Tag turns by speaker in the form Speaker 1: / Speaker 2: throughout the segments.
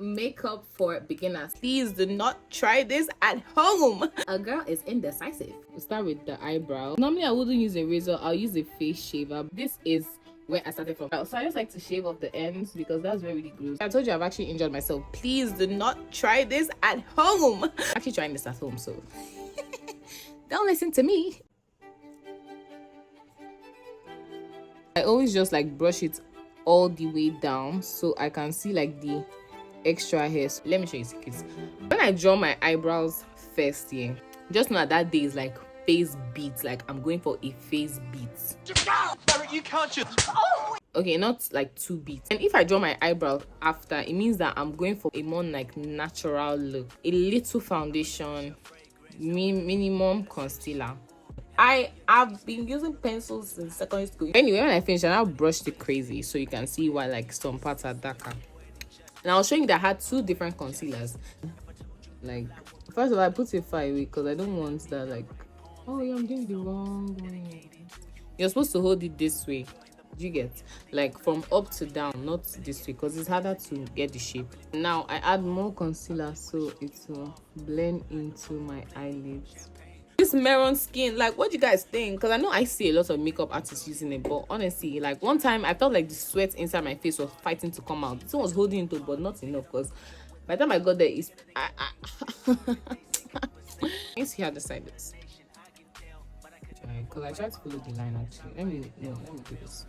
Speaker 1: makeup for beginners. Please do not try this at home. A girl is indecisive. We'll start with the eyebrow. Normally I wouldn't use a razor, I'll use a face shaver. This is where I started from. So I just like to shave off the ends because that's where really gross. I told you I've actually injured myself. Please do not try this at home. I'm actually trying this at home, so don't listen to me. I always just like brush it all the way down so I can see like the extra hairs. Let me show you secrets. When I draw my eyebrows first here, just know that day is like face beats. Like I'm going for a face beat. You can't just okay, not like 2 beats. And if I draw my eyebrow after, it means that I'm going for a more like natural look. A little foundation, minimum concealer. I have been using pencils since secondary school. Anyway, when I finish, I now brushed it crazy so you can see why like some parts are darker. And I was showing you that I had 2 different concealers. Like, first of all, I put it far away because I don't want that like, oh yeah, I'm doing the wrong way. You're supposed to hold it this way. Do you get? Like from up to down, not this way, because it's harder to get the shape. Now I add more concealer so it will blend into my eyelids. This maroon skin, like, what do you guys think? Because I know I see a lot of makeup artists using it, but honestly, like one time I felt like the sweat inside my face was fighting to come out. Someone was holding it, but not enough, because by the time I got there, it's you see how the side is. Because I tried to follow the line actually. Let me do this.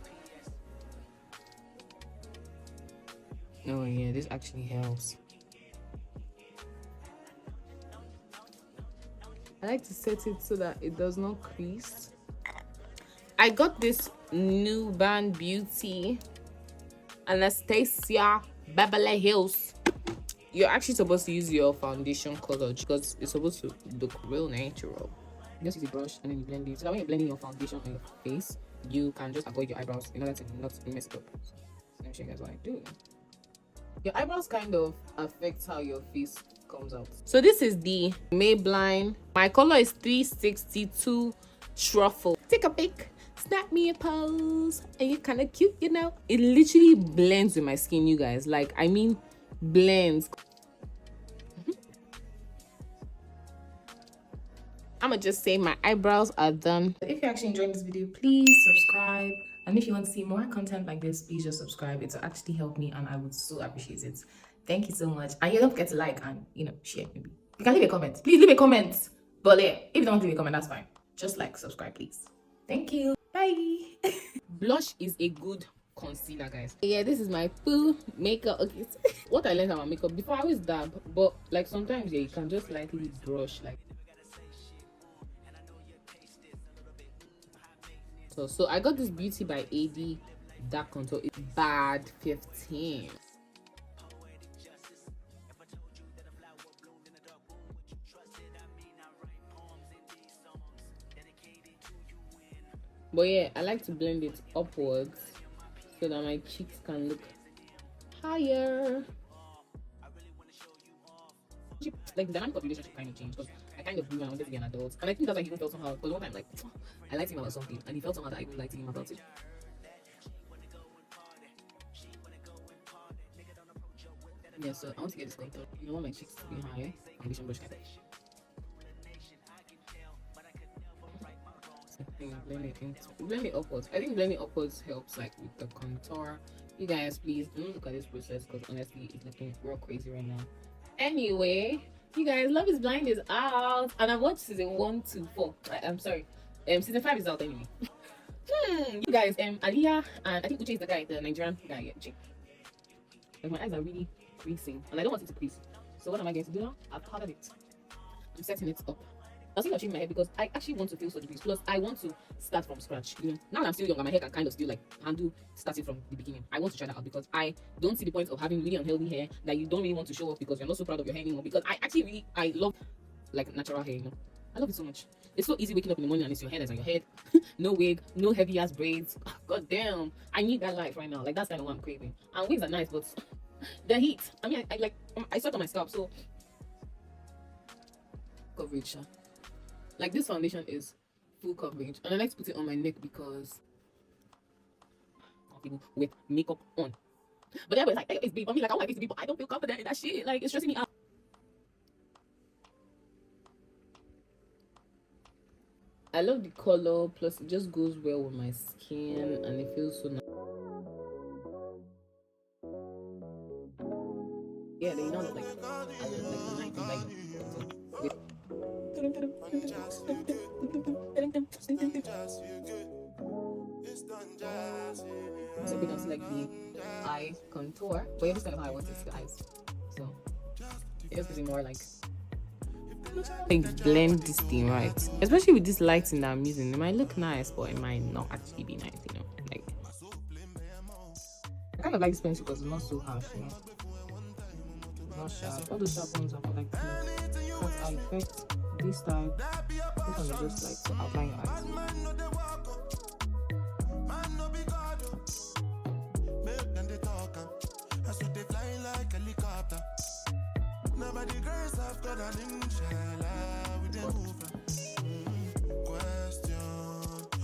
Speaker 1: Oh yeah, this actually helps. I like to set it so that it does not crease. I got this Nuban Beauty Anastacia Beverly Hills. You're actually supposed to use your foundation color because it's supposed to look real natural. Just use a brush and then you blend it. So that when you're blending your foundation on your face, you can just avoid your eyebrows in order to not mess it up. So let me show you guys what I do. Your eyebrows kind of affect how your face comes out. So this is the Maybelline. My color is 362 Truffle. Take a pic, snap me a pose, and you're kind of cute, you know. It literally blends with my skin, you guys. Like, I mean, blends. I'ma just say my eyebrows are done. If you're actually enjoying this video, please subscribe. And if you want to see more content like this, please just subscribe. It will actually help me and I would so appreciate it. Thank you so much. And you don't forget to like and, you know, share maybe. You can leave a comment. Please leave a comment. But yeah, if you don't leave a comment, that's fine. Just like, subscribe, please. Thank you. Bye. Blush is a good concealer, guys. Yeah, this is my full makeup. Okay. What I learned about makeup, before I always dab, but like sometimes, yeah, you can just lightly brush like. So I got this Beauty by AD dark contour. It's bad 15. But yeah, I like to blend it upwards so that my cheeks can look higher. Like the dynamic of relationship kind of changed because I kind of grew and I wanted to be an adult, and I think that's why he even felt somehow. Because one time, like, I liked him about something, and he felt somehow that I even liked him about it. Yeah, so I want to get this thing done. You know, I want my cheeks to be high. Foundation brush kind of. Blend it upwards. I think blending upwards helps, like with the contour. You guys, please don't look at this process because honestly, it's looking real crazy right now. Anyway, you guys, Love is Blind is out, and I've watched season 1 to 4. I'm sorry, season 5 is out anyway. You guys, Aliyah and I think Uche is the guy, the Nigerian guy. Yeah, Uche. Like my eyes are really creasing, and I don't want it to crease. So what am I going to do now? I've powdered it. I'm setting it up. I was thinking of shaving my hair because I actually want to feel so decrease. Plus, I want to start from scratch. You know, now that I'm still young and my hair can kind of still like handle starting from the beginning. I want to try that out because I don't see the point of having really unhealthy hair that you don't really want to show off because you're not so proud of your hair anymore. Because I love like natural hair. You know, I love it so much. It's so easy waking up in the morning and it's your hair that's on your head. No wig, no heavy ass braids. God damn, I need that life right now. Like that's kind of what I'm craving. And wigs are nice, but the heat. I mean, I sweat on my scalp, so coverage. Like this foundation is full coverage, and I like to put it on my neck because people with makeup on. But everybody's like, hey, it's beef. I mean, like, I don't like it to be, but I don't feel confident in that shit. Like, it's stressing me out. I love the color, plus it just goes well with my skin and it feels so nice. Yeah, they know that, like, I look like the 90s, so we can see like the eye contour, but yeah, this kind of how I want it to the eyes, so it just gives me more like blend this thing right, especially with this lighting that I'm using. It might look nice, but it might not actually be nice, you know. Like, I kind of like this pencil because it's not so harsh, you know. It's not sharp. All those sharp ones are for like the cut eye effect. This type, this one is just like to outline your eyes.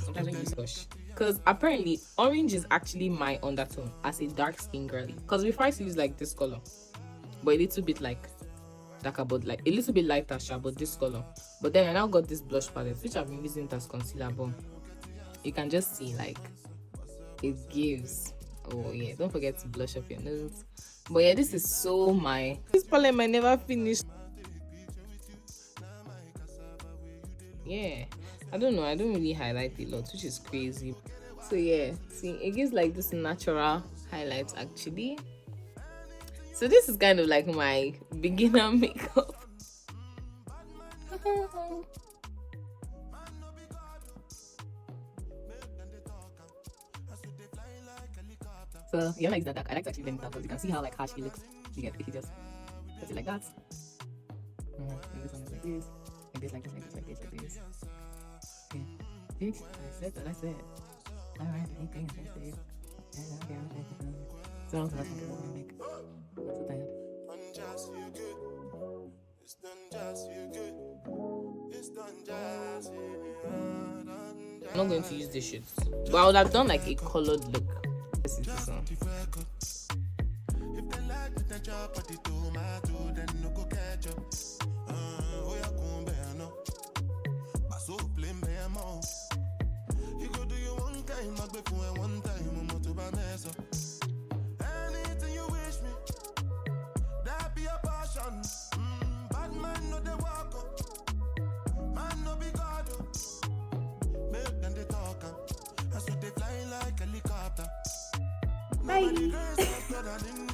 Speaker 1: Sometimes I use blush because apparently orange is actually my undertone as a dark skin girly. Because before I used to use like this color, but a little bit like darker, but like a little bit lighter, but this color. But then I now got this blush palette, which I've been using it as concealer, but you can just see like it gives. Oh yeah, don't forget to blush up your nose. But yeah, this is so my, this palette might never finish. Yeah, I don't know, I don't really highlight a lot, which is crazy. So yeah, see, it gives like this natural highlights actually. So this is kind of like my beginner makeup. So yeah, like that dark. I like to actually blend it out because you can see how like harsh it looks. You get if you just put it like that. And this one is like this. Like this, like this, like this, like this, like this. Okay. Fix. I said what I said. Alright, anything I said. So that's what I'm gonna make. I'm so tired. I'm not going to use this shit, but I would have done like a colored look. This is this one. Bye.